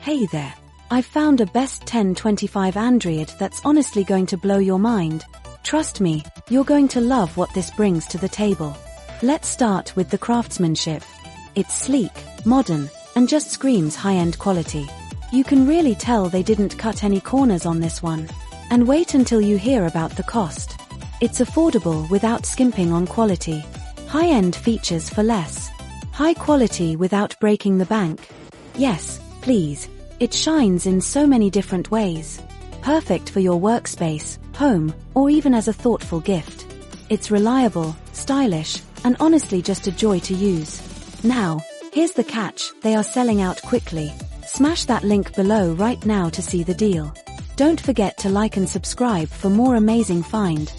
Hey there. I've found a best 1025 Android that's honestly going to blow your mind. Trust me, you're going to love what this brings to the table. Let's start with the craftsmanship. It's sleek, modern, and just screams high-end quality. You can really tell they didn't cut any corners on this one. And wait until you hear about the cost. It's affordable without skimping on quality. High-end features for less. High quality without breaking the bank. Yes, please. It shines in so many different ways. Perfect for your workspace, home, or even as a thoughtful gift. It's reliable, stylish, and honestly just a joy to use. Now, here's the catch, they are selling out quickly. Smash that link below right now to see the deal. Don't forget to like and subscribe for more amazing find.